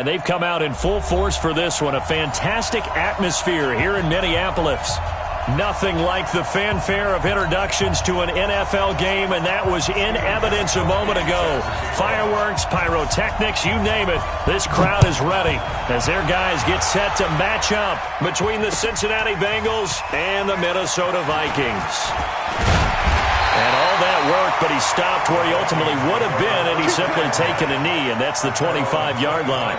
And they've come out in full force for this one. A fantastic atmosphere here in Minneapolis. Nothing like the fanfare of introductions to an NFL game, and that was in evidence a moment ago. Fireworks, pyrotechnics, you name it. This crowd is ready as their guys get set to match up between the Cincinnati Bengals and the Minnesota Vikings. And all that work, but he stopped where he ultimately would have been, and he's simply taken a knee, and that's the 25-yard line.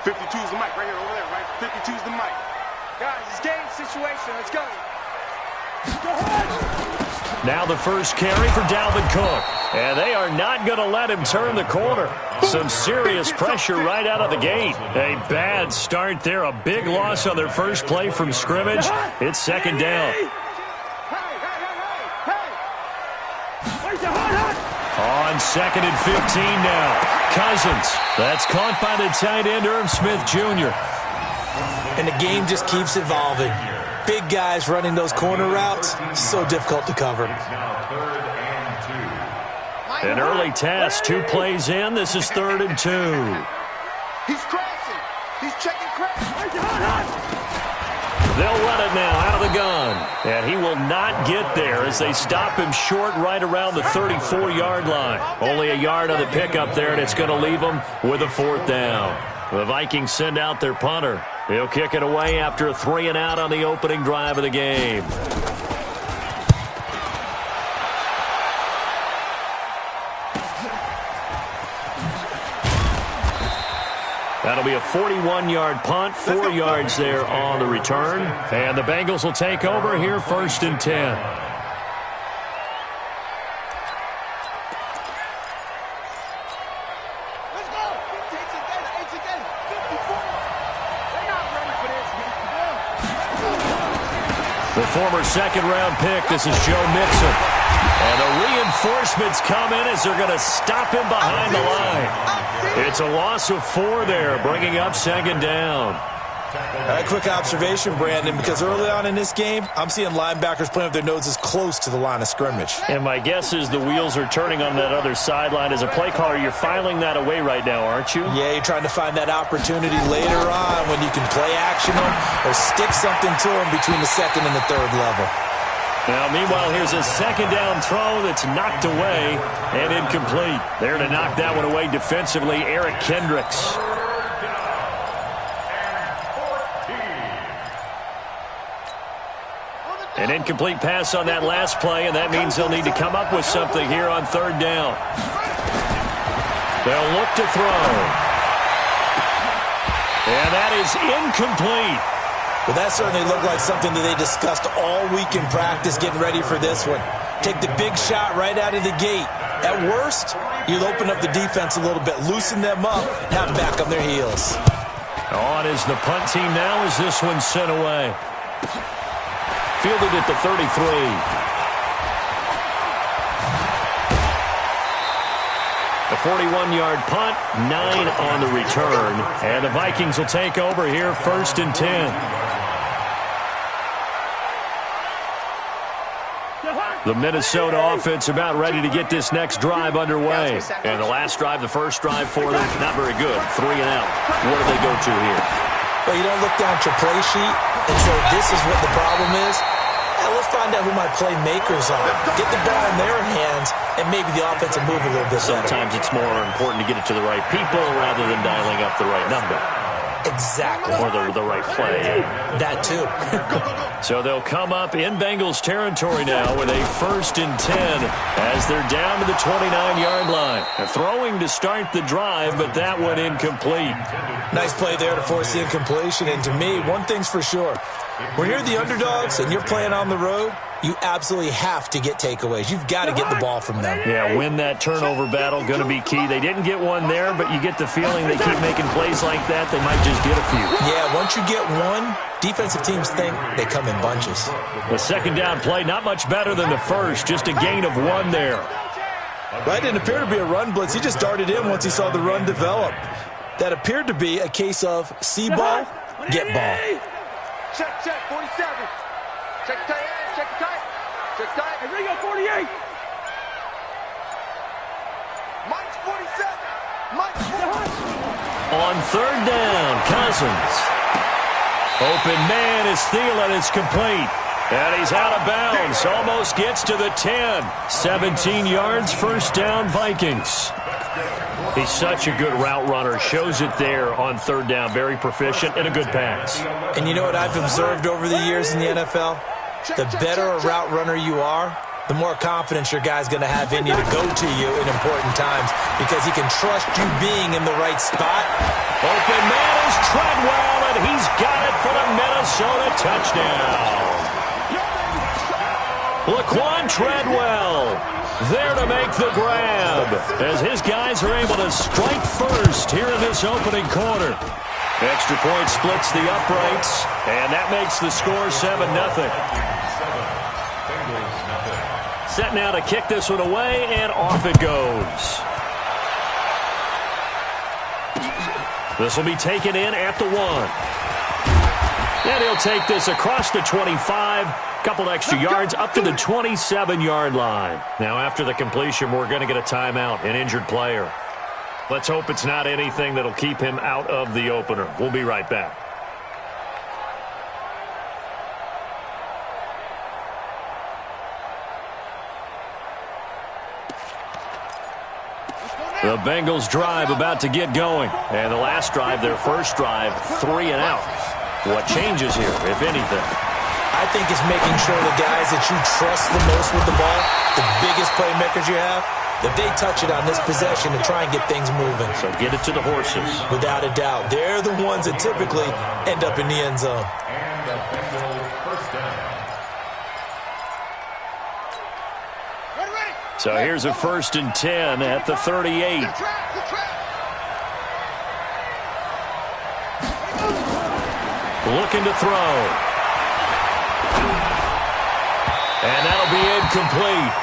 52's the mic right here, over there, right? 52's the mic. Guys, it's game situation. Let's go. Go ahead. Now the first carry for Dalvin Cook. And they are not going to let him turn the corner. Some serious pressure right out of the gate. A bad start there. A big loss on their first play from scrimmage. It's second down. On second and 15 now. Cousins. That's caught by the tight end, Irv Smith Jr. And the game just keeps evolving. Big guys running those corner routes, so difficult to cover. An early test, 2 plays in. This is 3rd and 2. He's crossing. He's checking cross. They'll run it now out of the gun. And he will not get there as they stop him short right around the 34-yard line. Only a yard on the pickup there, and it's going to leave him with a 4th down. The Vikings send out their punter. He'll kick it away after a 3-and-out on the opening drive of the game. That'll be a 41-yard punt, 4 yards there on the return. And the Bengals will take over here, 1st and 10. The former second-round pick, this is Joe Mixon. And the reinforcements come in as they're going to stop him behind the line. It's a loss of 4 there, bringing up 2nd down. A quick observation, Brandon, because early on in this game, I'm seeing linebackers playing with their noses close to the line of scrimmage. And my guess is the wheels are turning on that other sideline. As a play caller, you're filing that away right now, aren't you? Yeah, you're trying to find that opportunity later on when you can play action them or stick something to them between the 2nd and the 3rd level. Now, meanwhile, here's a 2nd down throw that's knocked away and incomplete. There to knock that one away defensively, Eric Kendricks. An incomplete pass on that last play, and that means they'll need to come up with something here on 3rd down. They'll look to throw. And that is incomplete. Well, that certainly looked like something that they discussed all week in practice getting ready for this one. Take the big shot right out of the gate. At worst, you'll open up the defense a little bit, loosen them up, and have them back on their heels. On is the punt team now as this one's sent away. Fielded at the 33. A 41-yard punt, 9 on the return. And the Vikings will take over here, 1st and 10. The Minnesota offense about ready to get this next drive underway. And the last drive, the first drive for them, not very good. 3-and-out. What do they go to here? Well, you don't look down at your play sheet and say, this is what the problem is. Now let's find out who my playmakers are. Get the ball in their hands, and maybe the offense will move a little bit better. Sometimes it's more important to get it to the right people rather than dialing up the right number. Exactly. Or the right play. That too. So they'll come up in Bengals territory now with a 1st and 10 as they're down to the 29-yard line. Throwing to start the drive, but that one incomplete. Nice play there to force the incompletion. And to me, one thing's for sure. When you're the underdogs and you're playing on the road, you absolutely have to get takeaways. You've got to get the ball from them. Yeah, win that turnover battle, going to be key. They didn't get one there, but you get the feeling they keep making plays like that, they might just get a few. Yeah, once you get one, defensive teams think they come in bunches. The 2nd down play, not much better than the first, just a gain of 1 there. Right, didn't appear to be a run blitz. He just darted in once he saw the run develop. That appeared to be a case of see ball, get ball. Check, 47. Check the tight end. Check the tight. Check the tight. Hey, Ringo, 48. Mike's 47. Mike's 47. On third down, Cousins. Open man is Thielen. It's complete. And he's out of bounds. Almost gets to the 10. 17 yards, first down, Vikings. He's such a good route runner. Shows it there on third down. Very proficient and a good pass. And you know what I've observed over the years in the NFL? The better a route runner you are, the more confidence your guy's going to have in you to go to you in important times because he can trust you being in the right spot. Open man is Treadwell, and he's got it for the Minnesota touchdown. Laquan Treadwell there to make the grab as his guys are able to strike first here in this opening quarter. Extra point splits the uprights, and that makes the score 7-0. Set now to kick this one away, and off it goes. This will be taken in at the 1. And he'll take this across the 25. Couple extra yards up to the 27-yard line. Now, after the completion, we're going to get a timeout, an injured player. Let's hope it's not anything that'll keep him out of the opener. We'll be right back. The Bengals drive about to get going. And the last drive, their first drive, 3 and out. What changes here, if anything? I think it's making sure the guys that you trust the most with the ball, the biggest playmakers you have, that they touch it on this possession to try and get things moving. So get it to the horses. Without a doubt. They're the ones that typically end up in the end zone. So here's a 1st and 10 at the 38. Looking to throw. And that'll be incomplete.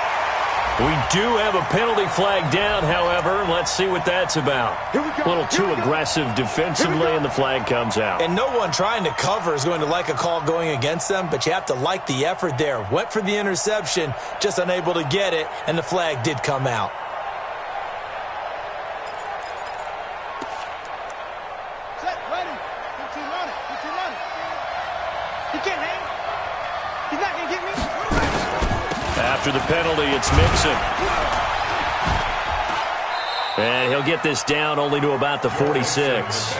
We do have a penalty flag down, however. Let's see what that's about. A little too aggressive defensively, and the flag comes out. And no one trying to cover is going to like a call going against them, but you have to like the effort there. Went for the interception, just unable to get it, and the flag did come out. Set, ready. 15 on it. 15 on it. He can't hang. He's not going to get me. After the penalty, it's Mixon. And he'll get this down only to about the 46.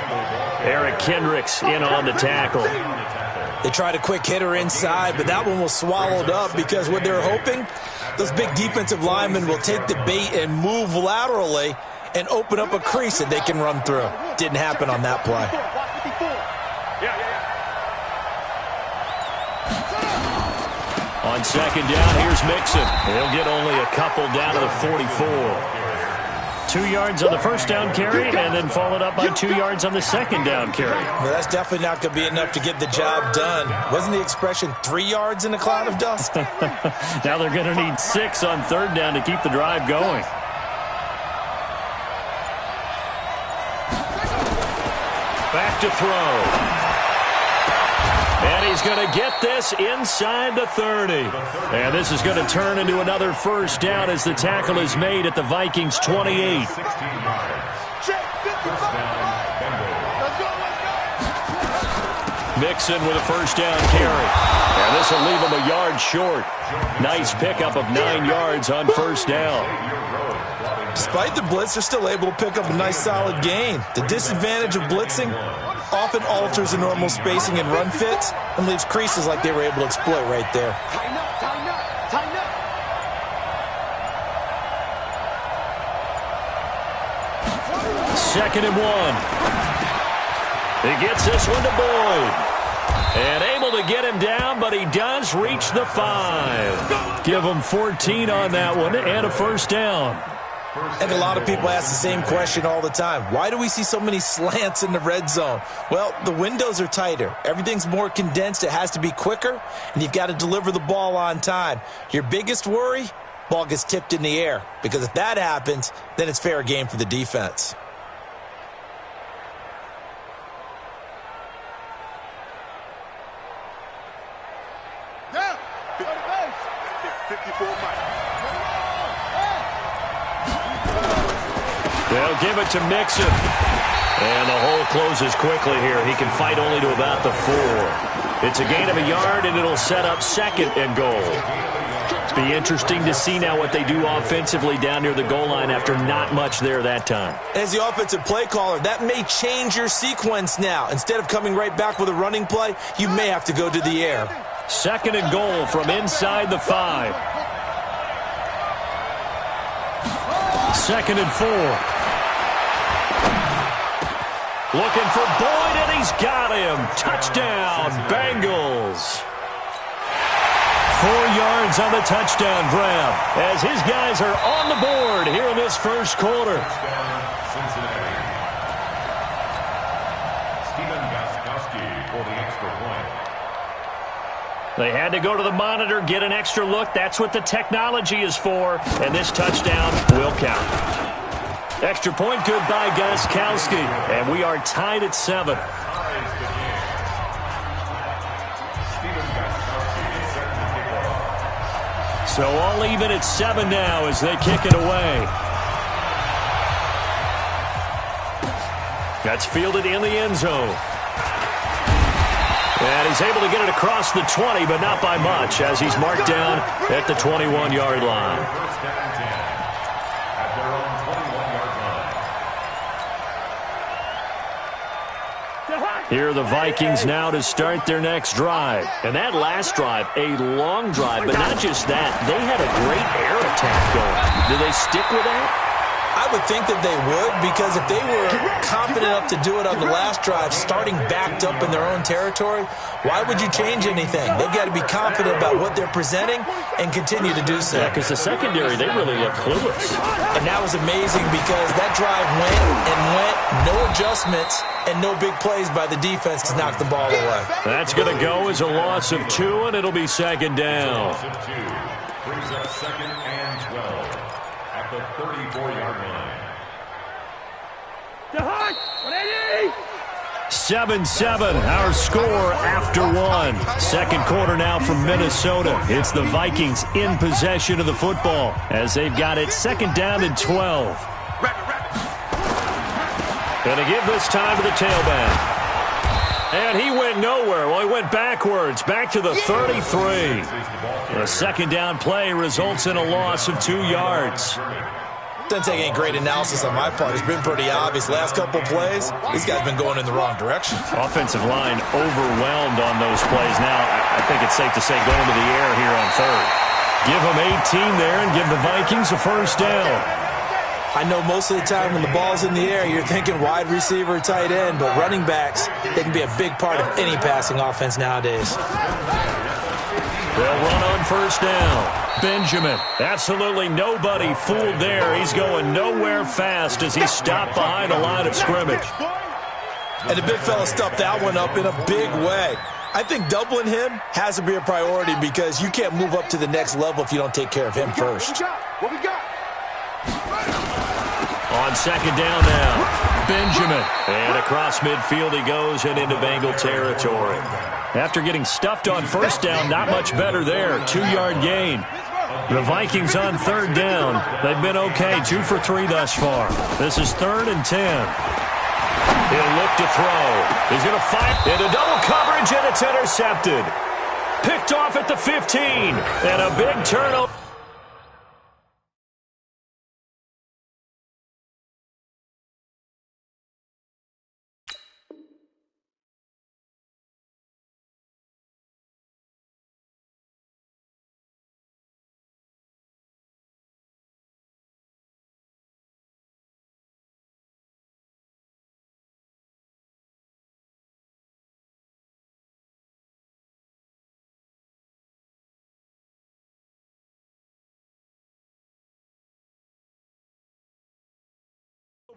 Eric Kendricks in on the tackle. They tried a quick hitter inside, but that one was swallowed up because what they're hoping, those big defensive linemen will take the bait and move laterally and open up a crease that they can run through. Didn't happen on that play. On second down, here's Mixon. He'll get only a couple down to the 44. 2 yards on the first down carry, and then followed up by 2 yards on the second down carry. Well, that's definitely not going to be enough to get the job done. Wasn't the expression 3 yards in a cloud of dust? Now they're going to need 6 on third down to keep the drive going. Back to throw. And he's going to get this inside the 30. And this is going to turn into another first down as the tackle is made at the Vikings' 28. Mixon with a first down carry. And this will leave him a yard short. Nice pickup of 9 yards on first down. Despite the blitz, they're still able to pick up a nice solid gain. The disadvantage of blitzing often alters the normal spacing and run fits and leaves creases like they were able to exploit right there. Tighten up, tighten up, tighten up. Second and 1. He gets this one to Boyd. And able to get him down, but he does reach the 5. Give him 14 on that one and a first down. And a lot of people ask the same question all the time. Why do we see so many slants in the red zone? Well, the windows are tighter. Everything's more condensed. It has to be quicker, and you've got to deliver the ball on time. Your biggest worry, ball gets tipped in the air, because if that happens, then it's fair game for the defense. Down. 54 might. They'll give it to Mixon. And the hole closes quickly here. He can fight only to about the 4. It's a gain of a yard, and it'll set up 2nd and goal. Be interesting to see now what they do offensively down near the goal line after not much there that time. As the offensive play caller, that may change your sequence now. Instead of coming right back with a running play, you may have to go to the air. 2nd and goal from inside the 5. 2nd and 4. Looking for Boyd, and he's got him. Touchdown, Bengals. 4 yards on the touchdown grab as his guys are on the board here in this first quarter. They had to go to the monitor, get an extra look. That's what the technology is for, and this touchdown will count. Extra point good by Gostkowski, and we are tied at 7. So all even at 7 now as they kick it away. That's fielded in the end zone. And he's able to get it across the 20, but not by much, as he's marked down at the 21-yard line. Here are the Vikings now to start their next drive. And that last drive, a long drive, but not just that. They had a great air attack going. Do they stick with that? I would think that they would, because if they were confident enough to do it on the last drive, starting backed up in their own territory, why would you change anything? They've got to be confident about what they're presenting and continue to do so. Yeah, because the secondary, they really look clueless. And that was amazing because that drive went and went, no adjustments, and no big plays by the defense to knock the ball away. That's going to go as a loss of 2, and it'll be 2nd down. Brings up 2nd and 12 at the 34-yard line. 7-7, our score after 1. Second quarter now from Minnesota. It's the Vikings in possession of the football as they've got it 2nd down and 12. Going to give this time to the tailback. And he went nowhere. Well, he went backwards, back to the 33. The 2nd down play results in a loss of 2 yards. Doesn't take any great analysis on my part. It's been pretty obvious. Last couple plays, these guys have been going in the wrong direction. Offensive line overwhelmed on those plays. Now, I think it's safe to say going to the air here on 3rd. Give them 18 there and give the Vikings a 1st down. I know most of the time when the ball's in the air, you're thinking wide receiver, tight end, but running backs, they can be a big part of any passing offense nowadays. They'll run on 1st down. Benjamin, absolutely nobody fooled there. He's going nowhere fast as he's stopped behind the line of scrimmage. And the big fella stuffed that one up in a big way. I think doubling him has to be a priority because you can't move up to the next level if you don't take care of him first. What we got? On 2nd down now, Benjamin. And across midfield he goes and into Bengal territory. After getting stuffed on 1st down, not much better there. 2-yard gain. The Vikings on 3rd down. They've been okay, 2 for 3 thus far. This is 3rd and 10. He'll look to throw. He's going to fire into double coverage, and it's intercepted. Picked off at the 15, and a big turnover.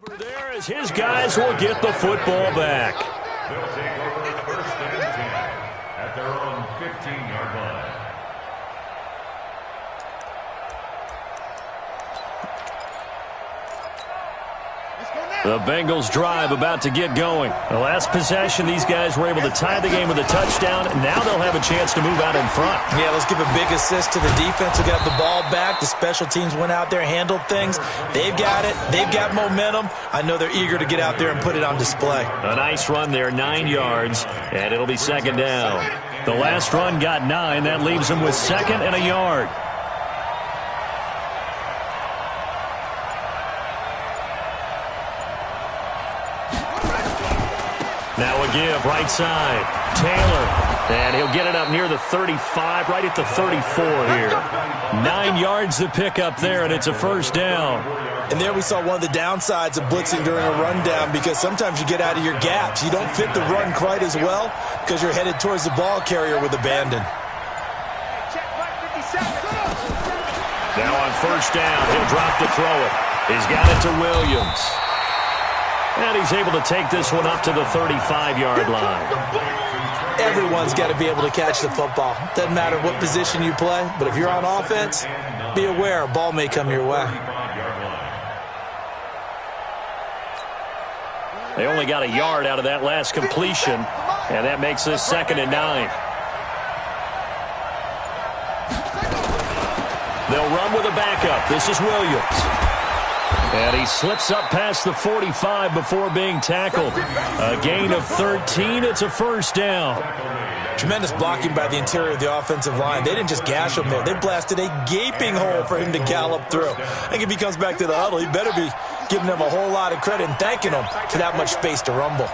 Over there as his guys will get the football back. They'll take over 1st and 10 at their own 15-yard line. Let's go now. The Bengals drive about to get going. The last possession, these guys were able to tie the game with a touchdown. Now they'll have a chance to move out in front. Yeah, let's give a big assist to the defense who got the ball back. The special teams went out there, handled things. They've got it. They've got momentum. I know they're eager to get out there and put it on display. A nice run there, 9 yards, and it'll be second down. The last run got 9. That leaves them with second and a yard. Now a give, right side. Taylor. And he'll get it up near the 35, right at the 34 here. 9 yards to pick up there, and it's a first down. And there we saw one of the downsides of blitzing during a rundown, because sometimes you get out of your gaps. You don't fit the run quite as well because you're headed towards the ball carrier with abandon. Now on first down, he'll drop to throw it. He's got it to Williams. And he's able to take this one up to the 35-yard line. Everyone's got to be able to catch the football. Doesn't matter what position you play, but if you're on offense, be aware a ball may come your way. They only got a yard out of that last completion, and that makes this second and 9. They'll run with a backup. This is Williams. And he slips up past the 45 before being tackled. A gain of 13. It's a first down. Tremendous blocking by the interior of the offensive line. They didn't just gash him there. They blasted a gaping hole for him to gallop through. I think if he comes back to the huddle, he better be giving them a whole lot of credit and thanking them for that much space to rumble.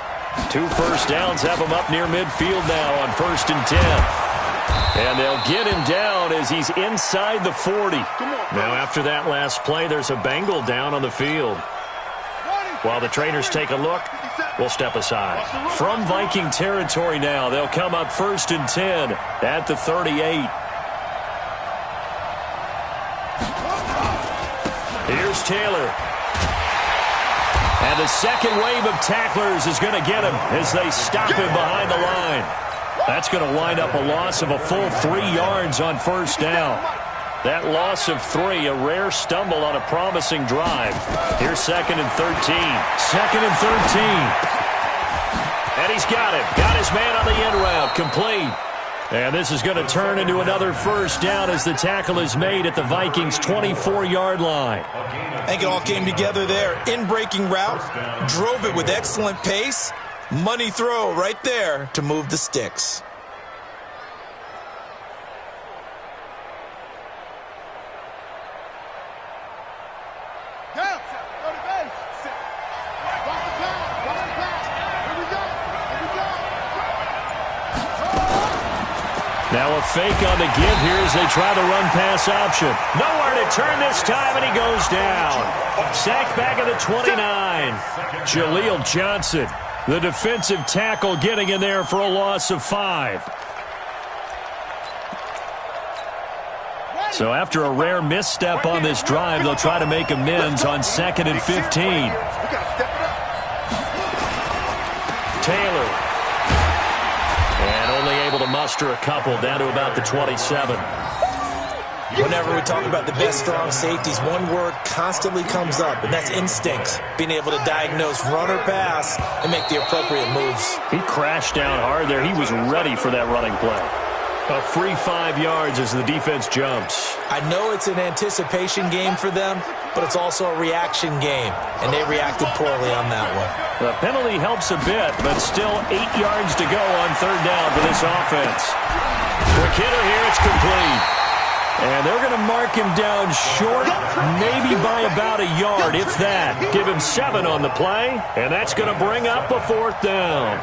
2 first downs have him up near midfield now on 1st and 10. And they'll get him down as he's inside the 40. Now after that last play, there's a Bengal down on the field. While the trainers take a look, we'll step aside. From Viking territory now, they'll come up 1st and 10 at the 38. Here's Taylor. And the second wave of tacklers is going to get him as they stop him behind the line. That's going to wind up a loss of a full 3 yards on first down. That loss of 3, a rare stumble on a promising drive. Here's 2nd and 13. 2nd and 13. And he's got it. Got his man on the end route. Complete. And this is going to turn into another first down as the tackle is made at the Vikings' 24-yard line. I think it all came together there. In-breaking route. Drove it with excellent pace. Money throw right there to move the sticks. Now a fake on the give here as they try the run-pass option. Nowhere to turn this time, and he goes down. Sacked back at the 29. Jaleel Johnson, the defensive tackle, getting in there for a loss of 5. So after a rare misstep on this drive, they'll try to make amends on 2nd and 15. Taylor. And only able to muster a couple down to about the 27. Whenever we talk about the best strong safeties, one word constantly comes up, and that's instincts. Being able to diagnose run or pass and make the appropriate moves. He crashed down hard there. He was ready for that running play. A free 5 yards as the defense jumps. I know it's an anticipation game for them, but it's also a reaction game, and they reacted poorly on that one. The penalty helps a bit, but still 8 yards to go on 3rd down for this offense. Quick hitter here, it's complete. And they're going to mark him down short, maybe by about a yard, if that. Give him 7 on the play, and that's going to bring up a 4th down.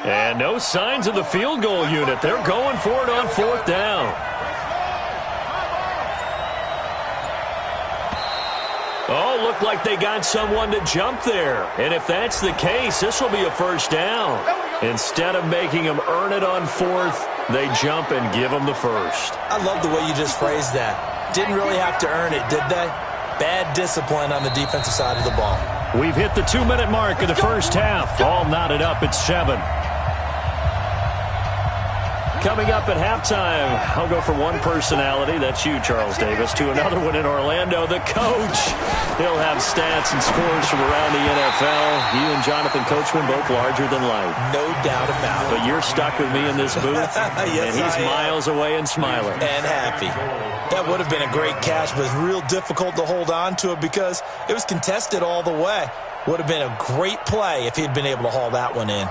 And no signs of the field goal unit. They're going for it on 4th down. Oh, looked like they got someone to jump there. And if that's the case, this will be a first down. Instead of making them earn it on 4th, they jump and give them the first. I love the way you just phrased that. Didn't really have to earn it, did they? Bad discipline on the defensive side of the ball. We've hit the 2-minute mark of the first half. All knotted up at 7. Coming up at halftime, I'll go from one personality, that's you, Charles Davis, to another one in Orlando, the coach. He'll have stats and scores from around the NFL. You and Jonathan Coachman both larger than life. No doubt about it. But you're stuck with me in this booth, yes, and he's miles away and smiling. And happy. That would have been a great catch, but it's real difficult to hold on to it because it was contested all the way. Would have been a great play if he'd been able to haul that one in.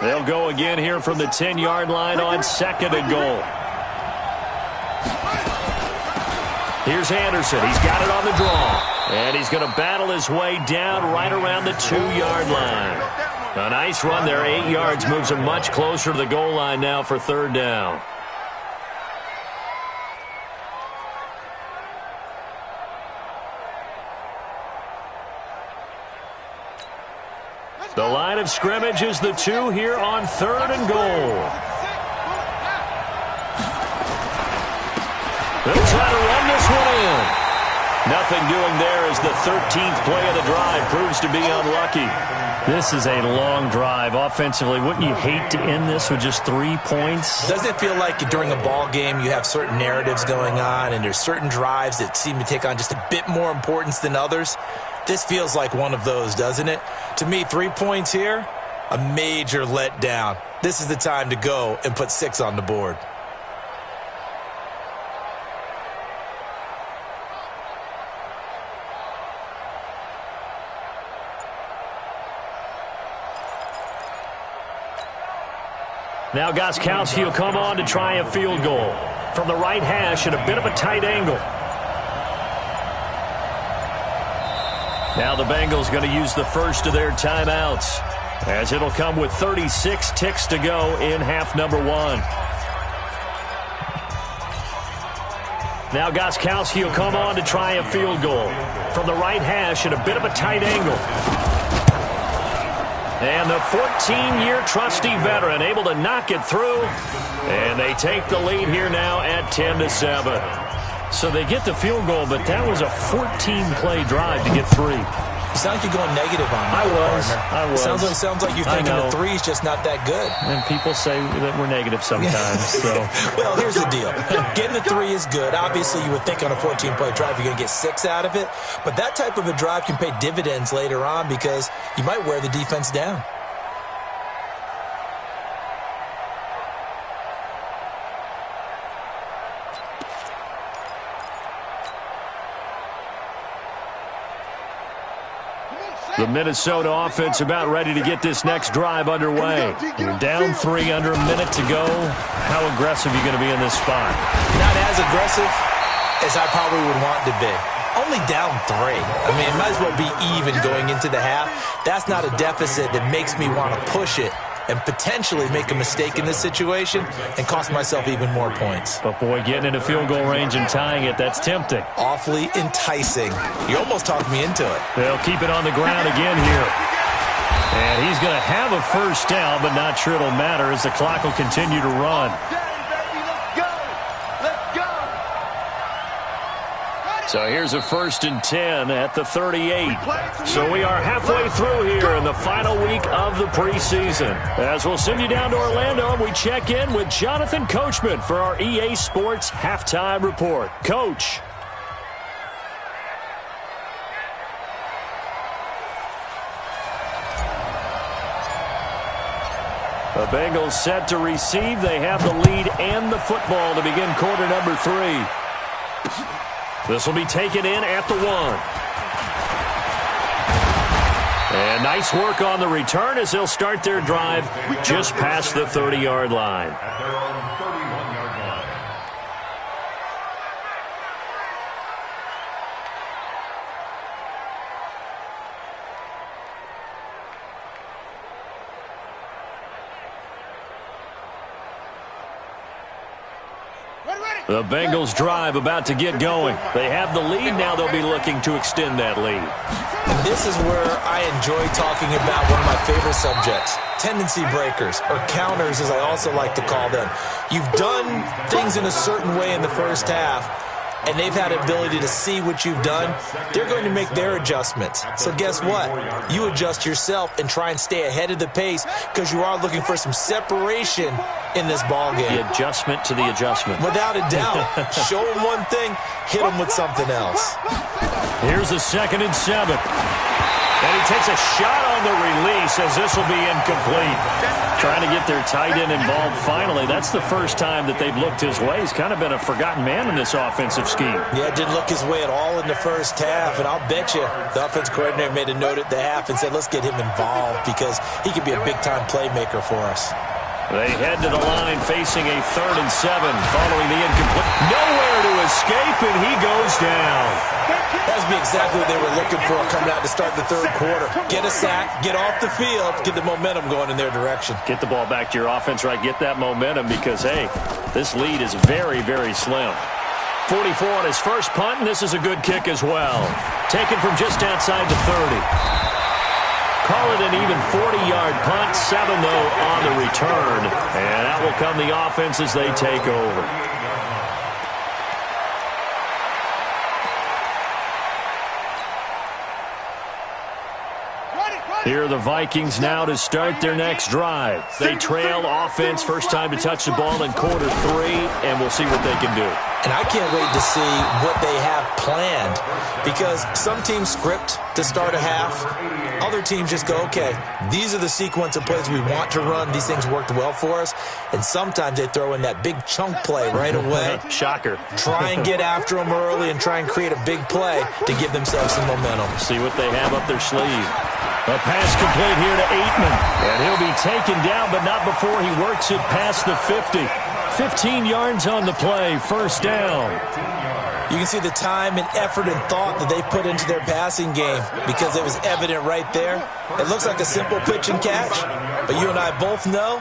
They'll go again here from the 10-yard line on 2nd and goal. Here's Anderson. He's got it on the draw. And he's going to battle his way down right around the 2-yard line. A nice run there. 8 yards moves him much closer to the goal line now for 3rd down. The line of scrimmage is the 2 here on 3rd and goal. They'll try to run this one in. Nothing doing there as the 13th play of the drive proves to be unlucky. This is a long drive offensively. Wouldn't you hate to end this with just 3 points? Doesn't it feel like during a ball game you have certain narratives going on and there's certain drives that seem to take on just a bit more importance than others? This feels like one of those, doesn't it? To me, 3 points here, a major letdown. This is the time to go and put 6 on the board. Now Gostkowski will come on to try a field goal from the right hash at a bit of a tight angle. Now the Bengals going to use the first of their timeouts, as it'll come with 36 ticks to go in half number 1. Now Gostkowski will come on to try a field goal from the right hash at a bit of a tight angle. And the 14-year trusty veteran able to knock it through. And they take the lead here now at 10-7. So they get the field goal, but that was a 14-play drive to get 3. You sound like you're going negative on me. I was. Sounds like you're thinking the 3 is just not that good. And people say that we're negative sometimes. So. Well, here's the deal. Getting the 3 is good. Obviously, you would think on a 14-play drive you're going to get 6 out of it. But that type of a drive can pay dividends later on because you might wear the defense down. The Minnesota offense about ready to get this next drive underway. You're down 3 under a minute to go. How aggressive are you going to be in this spot? Not as aggressive as I probably would want to be. Only down 3. I mean, it might as well be even going into the half. That's not a deficit that makes me want to push it and potentially make a mistake in this situation and cost myself even more points. But, boy, getting into field goal range and tying it, that's tempting. Awfully enticing. You almost talked me into it. They'll keep it on the ground again here. And he's going to have a first down, but not sure it'll matter as the clock will continue to run. So here's a 1st and 10 at the 38. So we are halfway through here in the final week of the preseason. As we'll send you down to Orlando, and we check in with Jonathan Coachman for our EA Sports Halftime Report. Coach. The Bengals set to receive. They have the lead and the football to begin quarter number 3. This will be taken in at the 1. And nice work on the return as they'll start their drive just past the 30-yard line. The Bengals drive about to get going. They have the lead. Now they'll be looking to extend that lead. And this is where I enjoy talking about one of my favorite subjects, tendency breakers, or counters as I also like to call them. You've done things in a certain way in the first half, and they've had the ability to see what you've done, they're going to make their adjustments. So guess what? You adjust yourself and try and stay ahead of the pace because you are looking for some separation in this ball game. The adjustment to the adjustment. Without a doubt. Show them one thing, hit them with something else. Here's a 2nd and 7. And he takes a shot on the release as this will be incomplete. Trying to get their tight end involved finally. That's the first time that they've looked his way. He's kind of been a forgotten man in this offensive scheme. Yeah, didn't look his way at all in the first half. And I'll bet you the offense coordinator made a note at the half and said, let's get him involved because he could be a big-time playmaker for us. They head to the line facing a 3rd and 7 following the incomplete. Nowhere to escape, and he goes down. That would be exactly what they were looking for coming out to start the 3rd quarter. Get a sack, get off the field, get the momentum going in their direction. Get the ball back to your offense, right? Get that momentum because, hey, this lead is very, very slim. 44 on his first punt, and this is a good kick as well. Taken from just outside the 30. Call it an even 40-yard punt, 7, though, on the return. And that will come the offense as they take over. Here are the Vikings now to start their next drive. They trail offense, first time to touch the ball in quarter 3, and we'll see what they can do. And I can't wait to see what they have planned because some teams script to start a half. Other teams just go, okay, these are the sequence of plays we want to run. These things worked well for us. And sometimes they throw in that big chunk play right away. Shocker. Try and get after them early and try and create a big play to give themselves some momentum. See what they have up their sleeve. A pass complete here to Aitman. And he'll be taken down, but not before he works it past the 50. 15 yards on the play, first down. You can see the time and effort and thought that they put into their passing game because it was evident right there. It looks like a simple pitch and catch, but you and I both know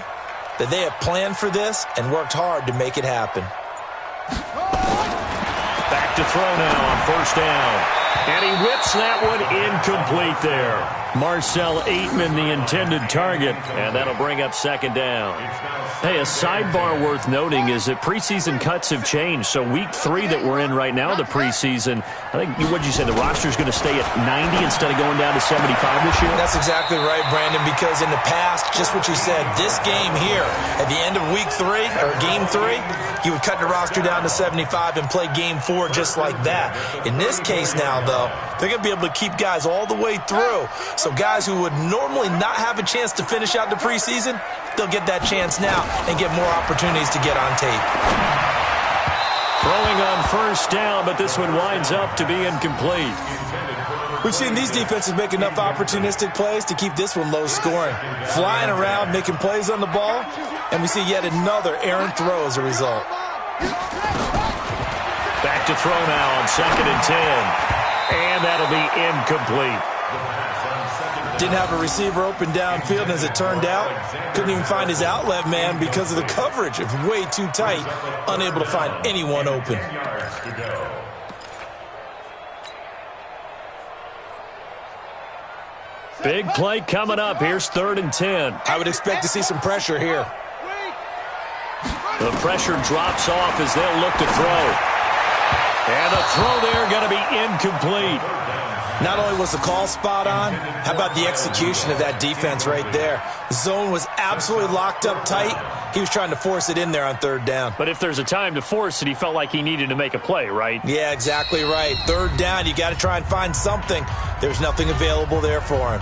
that they have planned for this and worked hard to make it happen. Back to throw now on first down. And he whips that one incomplete there. Marcel Aitman, the intended target, and that'll bring up 2nd down. Hey, a sidebar worth noting is that preseason cuts have changed. So week 3 that we're in right now, the preseason, I think, what'd you say, the roster's going to stay at 90 instead of going down to 75 this year? That's exactly right, Brandon, because in the past, just what you said, this game here, at the end of week 3, or game 3, you would cut the roster down to 75 and play game 4 just like that. In this case now, though, they're going to be able to keep guys all the way through. So guys who would normally not have a chance to finish out the preseason, they'll get that chance now and get more opportunities to get on tape. Throwing on first down, but this one winds up to be incomplete. We've seen these defenses make enough opportunistic plays to keep this one low scoring. Flying around, making plays on the ball, and we see yet another errant throw as a result. Back to throw now on 2nd and 10. And that'll be incomplete. Didn't have a receiver open downfield, and as it turned out, couldn't even find his outlet man because of the coverage. It was way too tight, unable to find anyone open. Big play coming up. Here's 3rd and 10. I would expect to see some pressure here. The pressure drops off as they'll look to throw. And the throw there going to be incomplete. Not only was the call spot on, how about the execution of that defense right there? The zone was absolutely locked up tight. He was trying to force it in there on 3rd down. But if there's a time to force it, he felt like he needed to make a play, right? Yeah, exactly right. 3rd down, you got to try and find something. There's nothing available there for him.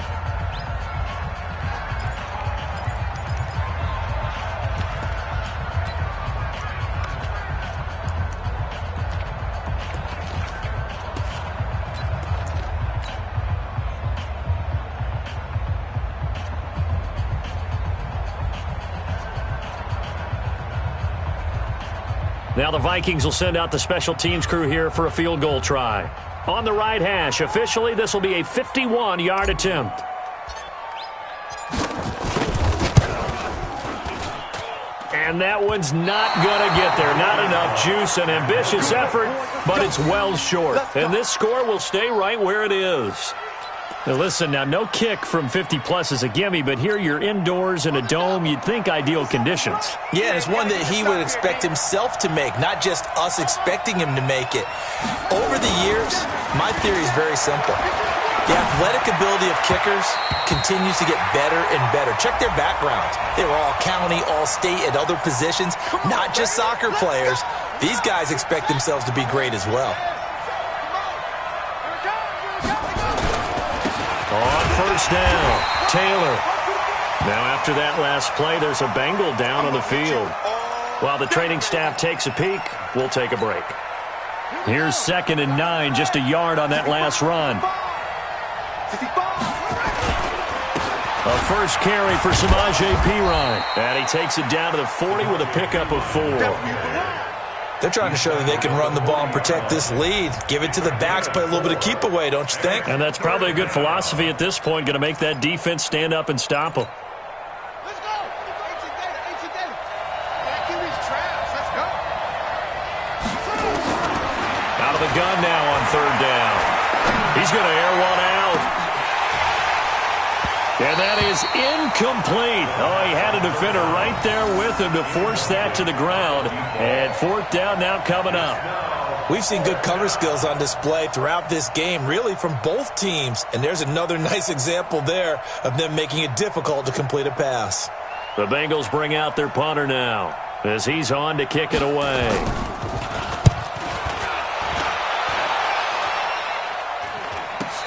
Now the Vikings will send out the special teams crew here for a field goal try. On the right hash, officially, this will be a 51-yard attempt. And that one's not going to get there. Not enough juice, an ambitious effort, but it's well short. And this score will stay right where it is. Now listen, now no kick from 50-plus is a gimme, but here you're indoors in a dome. You'd think ideal conditions. Yeah, and it's one that he would expect himself to make, not just us expecting him to make it. Over the years, my theory is very simple. The athletic ability of kickers continues to get better and better. Check their backgrounds. They were all county, all state, at other positions, not just soccer players. These guys expect themselves to be great as well. On first down, Taylor. Now after that last play, there's a Bengal down on the field. While the training staff takes a peek, we'll take a break. Here's 2nd and 9, just a yard on that last run. A first carry for Samaje Perine. And he takes it down to the 40 with a pickup of 4. They're trying to show that they can run the ball and protect this lead. Give it to the backs, play a little bit of keep away, don't you think? And that's probably a good philosophy at this point, going to make that defense stand up and stop them. Let's go. Let's go. Out of the gun now on 3rd down. He's going to air one out. And that is incomplete. Oh, he had a defender right there with him to force that to the ground. And 4th down now coming up. We've seen good cover skills on display throughout this game, really from both teams. And there's another nice example there of them making it difficult to complete a pass. The Bengals bring out their punter now as he's on to kick it away.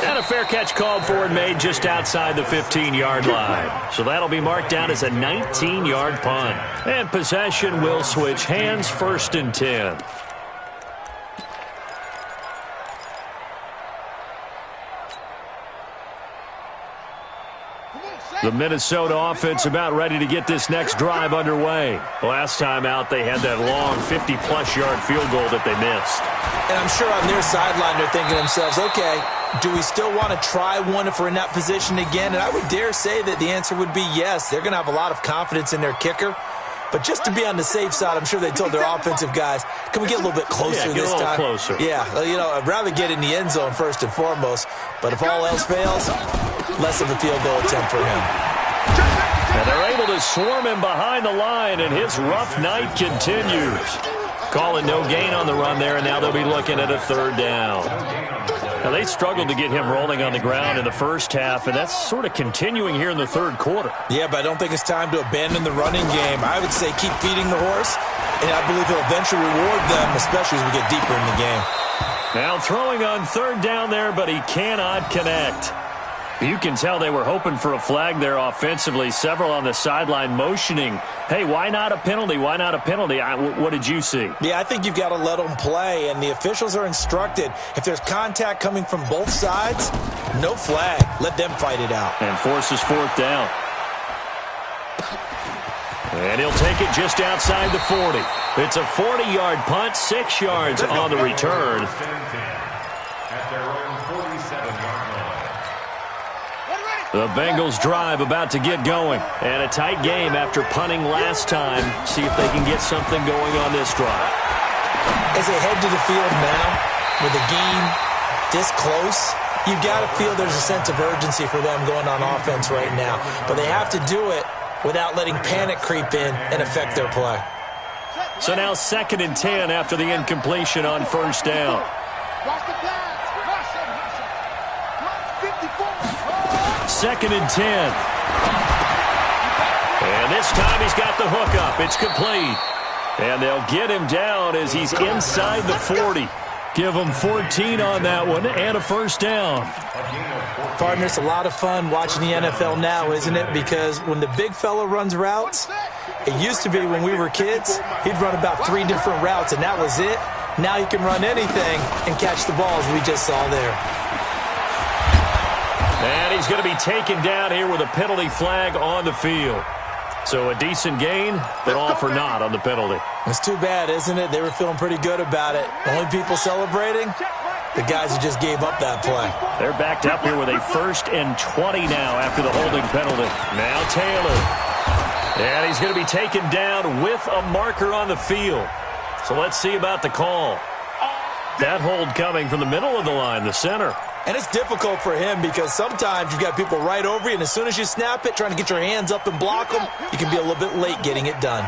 And a fair catch called for and made just outside the 15-yard line. So that'll be marked down as a 19-yard punt. And possession will switch hands, 1st and 10. The Minnesota offense about ready to get this next drive underway. Last time out, they had that long 50-plus yard field goal that they missed. And I'm sure on their sideline they're thinking to themselves, okay, do we still want to try one if we're in that position again? And I would dare say that the answer would be yes. They're going to have a lot of confidence in their kicker. But just to be on the safe side, I'm sure they told their offensive guys, can we get a little bit closer this time? Closer. Yeah, you know, I'd rather get in the end zone first and foremost. But if all else fails, less of a field goal attempt for him. And they're able to swarm him behind the line, and his rough night continues. Calling no gain on the run there, and now they'll be looking at a 3rd down. Now, they struggled to get him rolling on the ground in the first half, and that's sort of continuing here in the 3rd quarter. Yeah, but I don't think it's time to abandon the running game. I would say keep feeding the horse, and I believe he'll eventually reward them, especially as we get deeper in the game. Now throwing on 3rd down there, but he cannot connect. You can tell they were hoping for a flag there offensively. Several on the sideline motioning, hey, why not a penalty? Why not a penalty? What did you see? Yeah, I think you've got to let them play, and the officials are instructed. If there's contact coming from both sides, no flag. Let them fight it out. And forces 4th down. And he'll take it just outside the 40. It's a 40-yard punt, 6 yards on the return. At their own 47-yard line. The Bengals drive about to get going. And a tight game after punting last time. See if they can get something going on this drive. As they head to the field now, with the game this close, you've got to feel there's a sense of urgency for them going on offense right now. But they have to do it without letting panic creep in and affect their play. So now 2nd and 10 after the incompletion on 1st down. 2nd and 10. And this time he's got the hookup. It's complete. And they'll get him down as he's inside the 40. Give him 14 on that one and a 1st down. Partner, it's a lot of fun watching the NFL now, isn't it? Because when the big fella runs routes, it used to be when we were kids, he'd run about 3 different routes, and that was it. Now he can run anything and catch the balls we just saw there. And he's going to be taken down here with a penalty flag on the field. So a decent gain, but all for naught on the penalty. It's too bad, isn't it? They were feeling pretty good about it. Only people celebrating, the guys who just gave up that play. They're backed up here with a 1st and 20 now after the holding penalty. Now Taylor. And he's going to be taken down with a marker on the field. So let's see about the call. That hold coming from the middle of the line, the center. And it's difficult for him because sometimes you've got people right over you, and as soon as you snap it, trying to get your hands up and block them, you can be a little bit late getting it done.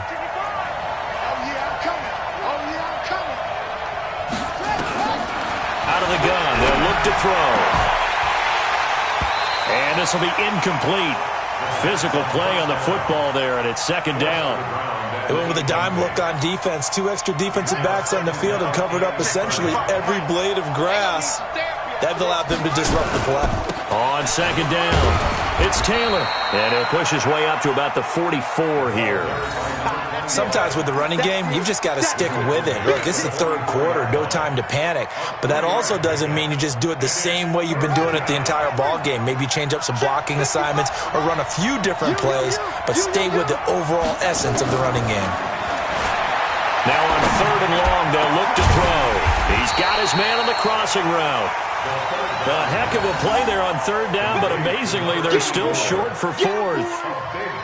Out of the gun, they'll look to throw. And this will be incomplete. Physical play on the football there, and it's second down. They went with a dime look on defense. 2 extra defensive backs on the field and covered up essentially every blade of grass. That allowed them to disrupt the play. On second down, it's Taylor. And he'll push his way up to about the 44 here. Sometimes with the running game, you've just got to stick with it. Look, this is the third quarter, no time to panic. But that also doesn't mean you just do it the same way you've been doing it the entire ball game. Maybe change up some blocking assignments or run a few different plays, but stay with the overall essence of the running game. Now on third and long, they'll look to throw. He's got his man on the crossing route. A heck of a play there on third down, but amazingly, they're still short for fourth.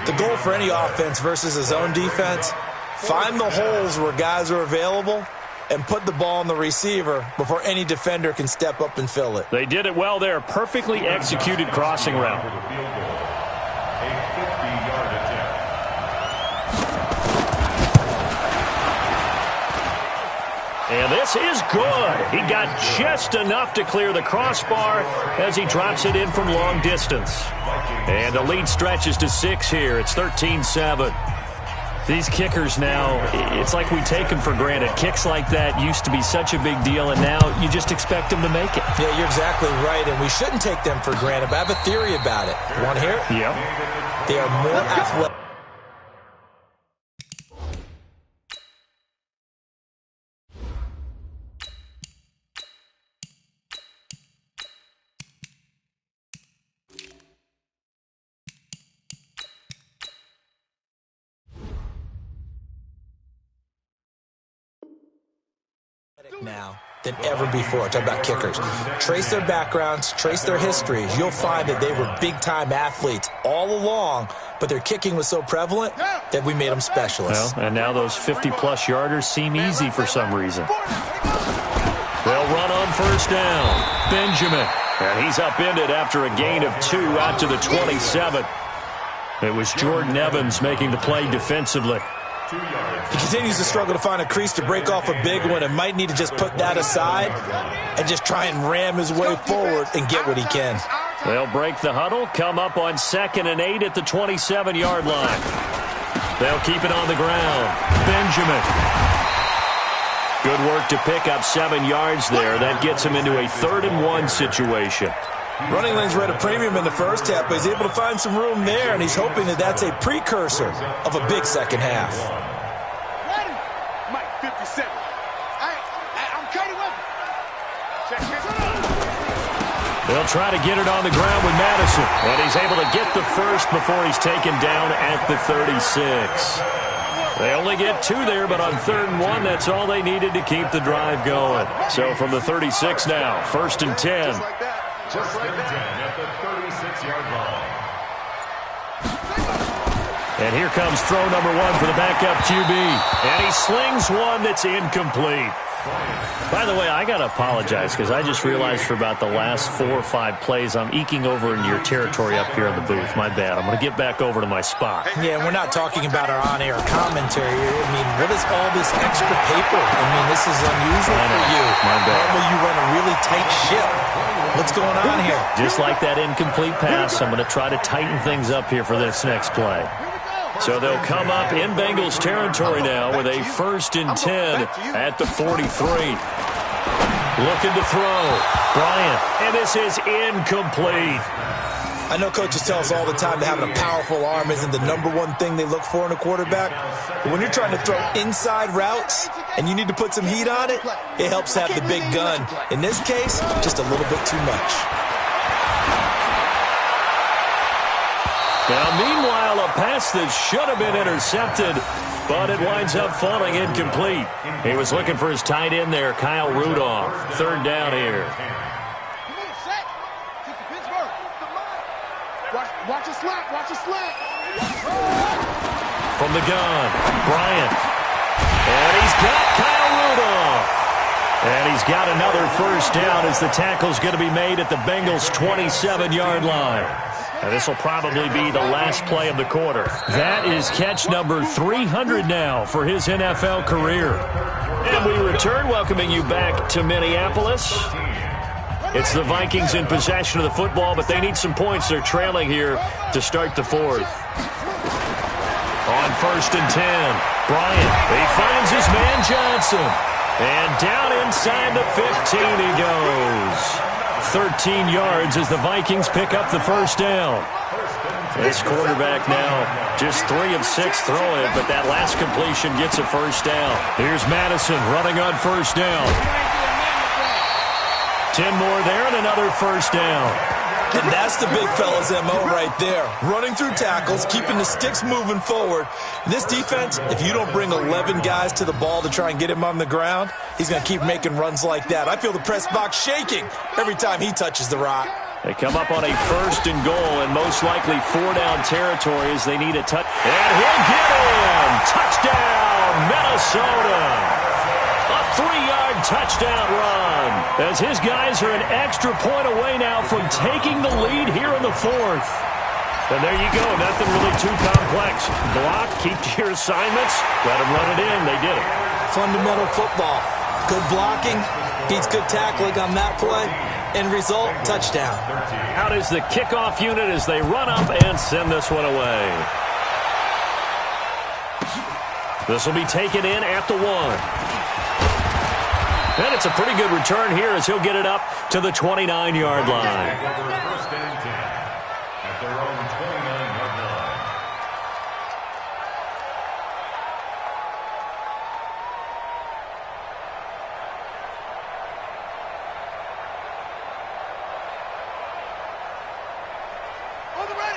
The goal for any offense versus a zone defense, find the holes where guys are available and put the ball on the receiver before any defender can step up and fill it. They did it well there. Perfectly executed crossing route. And this is good. He got just enough to clear the crossbar as he drops it in from long distance. And the lead stretches to 6 here. It's 13-7. These kickers now, it's like we take them for granted. Kicks like that used to be such a big deal, and now you just expect them to make it. Yeah, you're exactly right, and we shouldn't take them for granted, but I have a theory about it. You want to hear it? Yep. They are more athletic. Now than ever before. Talk about kickers. Trace their backgrounds, trace their histories. You'll find that they were big-time athletes all along, but their kicking was so prevalent that we made them specialists. Well, and now those 50-plus yarders seem easy for some reason. They'll run on first down. Benjamin. And he's upended after a gain of 2 out to the 27. It was Jordan Evans making the play defensively. He continues to struggle to find a crease to break off a big one and might need to just put that aside and just try and ram his way forward and get what he can. They'll break the huddle, come up on 2nd and 8 at the 27-yard line. They'll keep it on the ground. Benjamin. Good work to pick up 7 yards there. That gets him into a 3rd and 1 situation. Running lanes were at a premium in the first half, but he's able to find some room there, and he's hoping that that's a precursor of a big second half. Ready? Mike 57. I'm cutting up. Check this out. They'll try to get it on the ground with Madison, and he's able to get the first before he's taken down at the 36. They only get 2 there, but on 3rd and 1, that's all they needed to keep the drive going. So from the 36 now, 1st and 10. Just like that. At the 36-yard line. And here comes throw number 1 for the backup QB. And he slings one that's incomplete. By the way, I got to apologize because I just realized for about the last 4 or 5 plays I'm eking over into your territory up here in the booth. My bad. I'm going to get back over to my spot. Yeah, we're not talking about our on-air commentary. I mean, what is all this extra paper? I mean, this is unusual for you. My bad. Normally you run a really tight ship. What's going on here? Just like that incomplete pass, I'm going to try to tighten things up here for this next play. So they'll come up in Bengals territory now with a 1st and 10 at the 43. Looking to throw. Bryant. And this is incomplete. I know coaches tell us all the time that having a powerful arm isn't the #1 thing they look for in a quarterback. But when you're trying to throw inside routes and you need to put some heat on it, it helps to have the big gun. In this case, just a little bit too much. Now, meanwhile, a pass that should have been intercepted, but it winds up falling incomplete. He was looking for his tight end there, Kyle Rudolph. 3rd down here. Watch a slant. Watch a slant. From the gun, Bryant. And he's got Kyle Rudolph. And he's got another first down as the tackle's going to be made at the Bengals' 27-yard line. And this will probably be the last play of the quarter. That is catch number 300 now for his NFL career. And we return, welcoming you back to Minneapolis. It's the Vikings in possession of the football, but they need some points. They're trailing here to start the fourth. On 1st and 10, Bryant, he finds his man Johnson. And down inside the 15 he goes. 13 yards as the Vikings pick up the first down. This quarterback now just 3 of 6 throwing, but that last completion gets a first down. Here's Madison running on first down. 10 more there and another first down. And that's the big fella's MO right there. Running through tackles, keeping the sticks moving forward. And this defense, if you don't bring 11 guys to the ball to try and get him on the ground, he's going to keep making runs like that. I feel the press box shaking every time he touches the rock. They come up on a 1st and goal and most likely 4-down territory as they need a touch. And he'll get him! Touchdown, Minnesota! A 3-yard touchdown run as his guys are an extra point away now from taking the lead here in the fourth. And there you go. Nothing really too complex. Block, keep to your assignments, let them run it in. They did it. Fundamental football. Good blocking, beats good tackling on that play. End result, touchdown. Out is the kickoff unit as they run up and send this one away. This will be taken in at the 1. And it's a pretty good return here as he'll get it up to the 29-yard line. First and 10 at their own 29-yard line.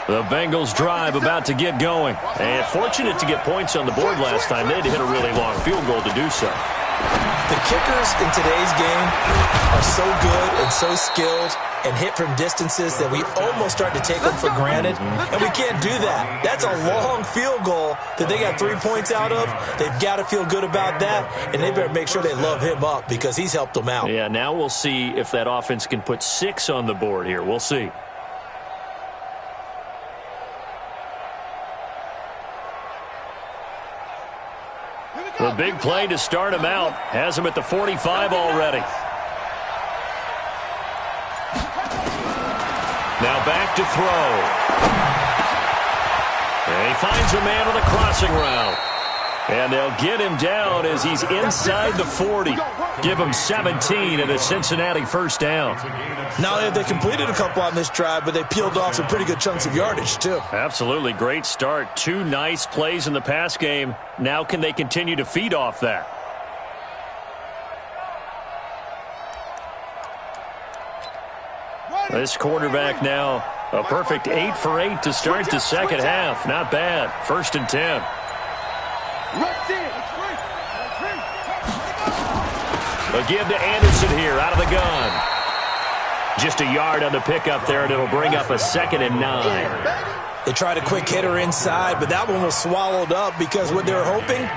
The Bengals drive about to get going. And fortunate to get points on the board last time. They had to hit a really long field goal to do so. The kickers in today's game are so good and so skilled and hit from distances that we almost start to take them for granted, and we can't do that. That's a long field goal that they got 3 points out of. They've got to feel good about that, and they better make sure they love him up because he's helped them out. Yeah, now we'll see if that offense can put 6 on the board here. We'll see. The big play to start him out has him at the 45 already. Now back to throw. And he finds a man on a crossing route. And they'll get him down as he's inside the 40. Give him 17 and a Cincinnati first down. Not only have they completed a couple on this drive, but they peeled off some pretty good chunks of yardage, too. Absolutely. Great start. 2 nice plays in the pass game. Now can they continue to feed off that? This quarterback now a perfect 8 for 8 to start the second half. Not bad. 1st and 10. Again to Anderson here out of the gun. Just a yard on the pickup there, and it'll bring up a 2nd and 9. They tried a quick hitter inside, but that one was swallowed up because what they were hoping,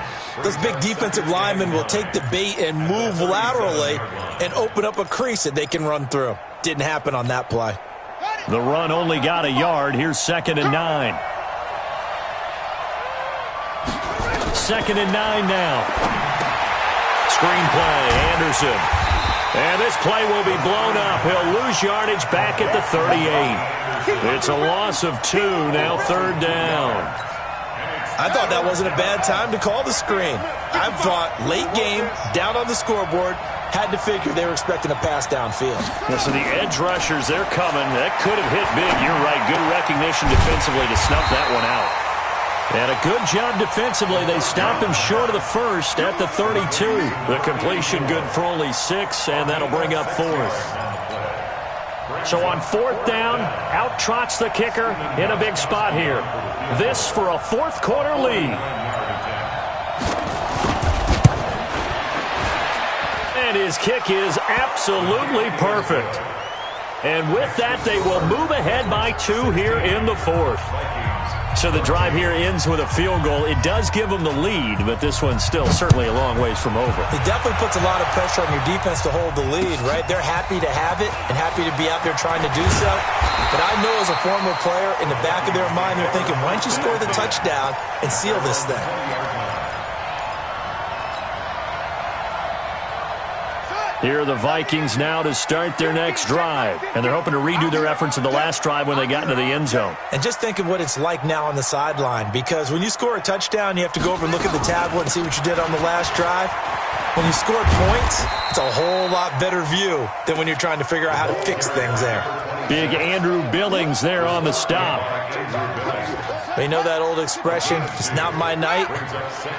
those big defensive linemen will take the bait and move laterally and open up a crease that they can run through. Didn't happen on that play. The run only got a yard. Here's 2nd and 9. 2nd and 9 now. Screen play, Anderson. And this play will be blown up. He'll lose yardage back at the 38. It's a loss of 2, now 3rd down. I thought that wasn't a bad time to call the screen. I thought late game, down on the scoreboard, had to figure they were expecting a pass downfield. Yeah, so the edge rushers, they're coming. That could have hit big. You're right. Good recognition defensively to snuff that one out. And a good job defensively. They stopped him short of the first at the 32. The completion good for only 6, and that'll bring up 4th. So on 4th down, out trots the kicker in a big spot here. This for a 4th quarter lead. And his kick is absolutely perfect. And with that, they will move ahead by 2 here in the 4th. So the drive here ends with a field goal. It does give them the lead, but this one's still certainly a long ways from over. It definitely puts a lot of pressure on your defense to hold the lead, right? They're happy to have it and happy to be out there trying to do so. But I know as a former player, in the back of their mind, they're thinking, why don't you score the touchdown and seal this thing? Here are the Vikings now to start their next drive. And they're hoping to redo their efforts in the last drive when they got into the end zone. And just think of what it's like now on the sideline, because when you score a touchdown, you have to go over and look at the tablet and see what you did on the last drive. When you score points, it's a whole lot better view than when you're trying to figure out how to fix things there. Big Andrew Billings there on the stop. You know that old expression, it's not my night?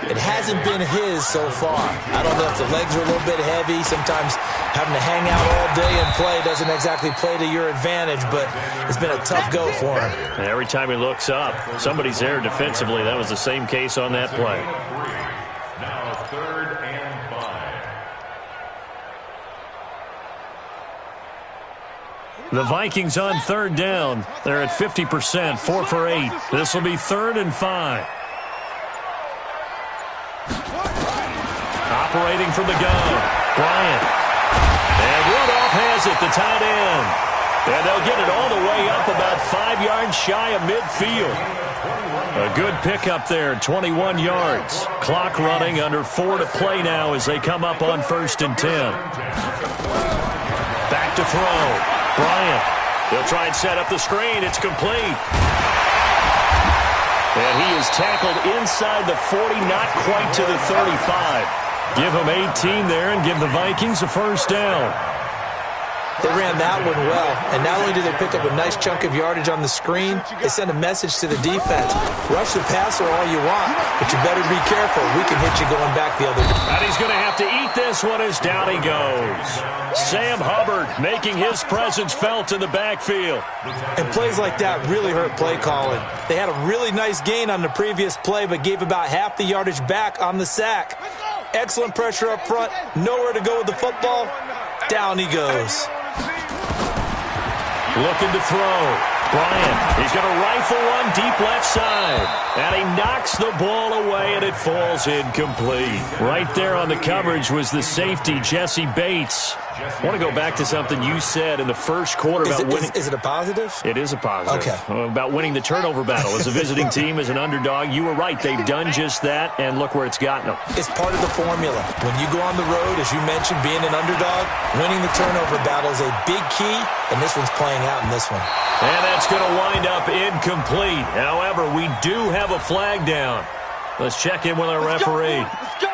It hasn't been his so far. I don't know if the legs are a little bit heavy. Sometimes having to hang out all day and play doesn't exactly play to your advantage, but it's been a tough go for him. And every time he looks up, somebody's there defensively. That was the same case on that play. Now 3rd and 5. The Vikings on 3rd down. They're at 50%, 4 for 8. This will be 3rd and 5. Operating from the gun, Bryant. And Rudolph has it, the tight end. And they'll get it all the way up about 5 yards shy of midfield. A good pickup there, 21 yards. Clock running, under 4 to play now as they come up on 1st and 10. Back to throw. Bryant. He'll try and set up the screen. It's complete. And he is tackled inside the 40, not quite to the 35. Give him 18 there and give the Vikings a first down. They ran that one well, and not only did they pick up a nice chunk of yardage on the screen, they sent a message to the defense. Rush the passer all you want, but you better be careful. We can hit you going back the other way. And he's going to have to eat this one as down he goes. Sam Hubbard making his presence felt in the backfield. And plays like that really hurt play calling. They had a really nice gain on the previous play, but gave about half the yardage back on the sack. Excellent pressure up front, nowhere to go with the football. Down he goes. Looking to throw. Bryant, he's going to rifle one deep left side. And he knocks the ball away, and it falls incomplete. Right there on the coverage was the safety, Jesse Bates. I want to go back to something you said in the first quarter about winning. Is it a positive? It is a positive. Okay. About winning the turnover battle. As a visiting team, as an underdog, you were right. They've done just that, and look where it's gotten them. It's part of the formula. When you go on the road, as you mentioned, being an underdog, winning the turnover battle is a big key, and this one's playing out in this one. And that's going to wind up incomplete. However, we do have a flag down. Let's check in with our referee. Let's go.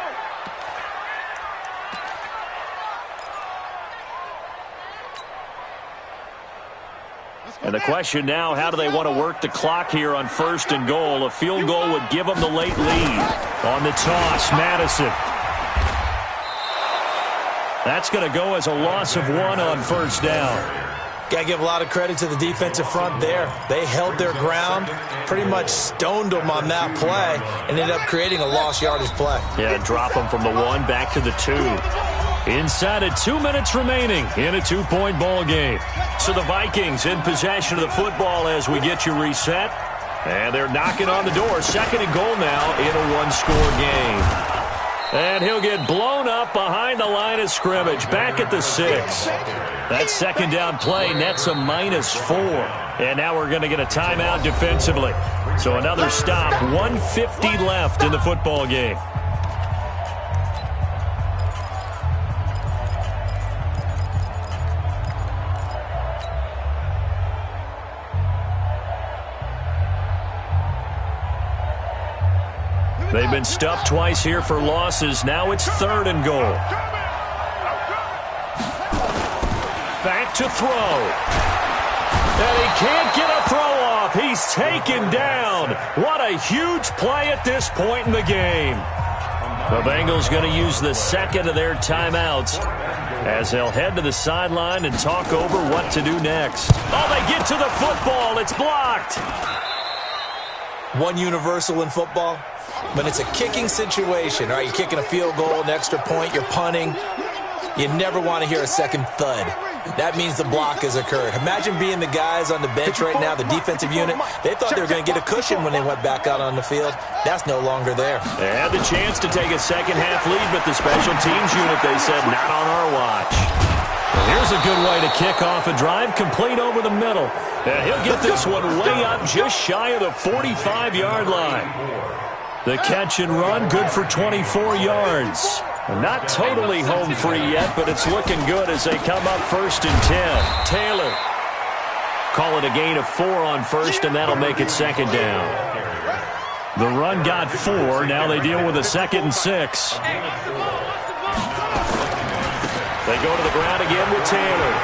And the question now, how do they want to work the clock here on 1st and goal? A field goal would give them the late lead. On the toss, Madison. That's going to go as a loss of 1 on 1st down. Got to give a lot of credit to the defensive front there. They held their ground, pretty much stoned them on that play, and ended up creating a lost yardage play. Yeah, drop them from the 1 back to the 2. Inside of 2 minutes remaining in a 2-point ball game. So the Vikings in possession of the football as we get you reset. And they're knocking on the door. 2nd and goal now in a 1-score game. And he'll get blown up behind the line of scrimmage. Back at the 6. That 2nd down play nets a -4. And now we're going to get a timeout defensively. So another stop. 1:50 left in the football game. They've been stuffed twice here for losses. Now it's 3rd and goal. Back to throw. And he can't get a throw off. He's taken down. What a huge play at this point in the game. The Bengals going to use the 2nd of their timeouts as they'll head to the sideline and talk over what to do next. Oh, they get to the football. It's blocked. One universal in football. When it's a kicking situation, all right, you're kicking a field goal, an extra point, you're punting, you never want to hear a second thud. That means the block has occurred. Imagine being the guys on the bench right now, the defensive unit. They thought they were going to get a cushion when they went back out on the field. That's no longer there. They had the chance to take a second-half lead, but the special teams unit, they said, not on our watch. Well, here's a good way to kick off a drive, complete over the middle. And he'll get this one way up just shy of the 45-yard line. The catch and run, good for 24 yards. Not totally home free yet, but it's looking good as they come up 1st and 10. Taylor. Call it a gain of 4 on first, and that'll make it 2nd down. The run got 4. Now they deal with a 2nd and 6. They go to the ground again with Taylor.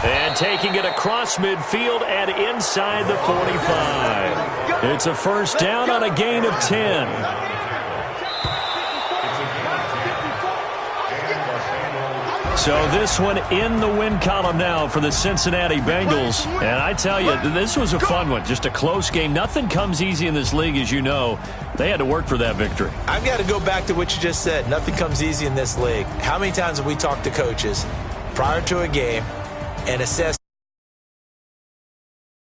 And taking it across midfield and inside the 45. It's a 1st down on a gain of 10. So this one in the win column now for the Cincinnati Bengals. And I tell you, this was a fun one. Just a close game. Nothing comes easy in this league, as you know. They had to work for that victory. I've got to go back to what you just said. Nothing comes easy in this league. How many times have we talked to coaches prior to a game and assessed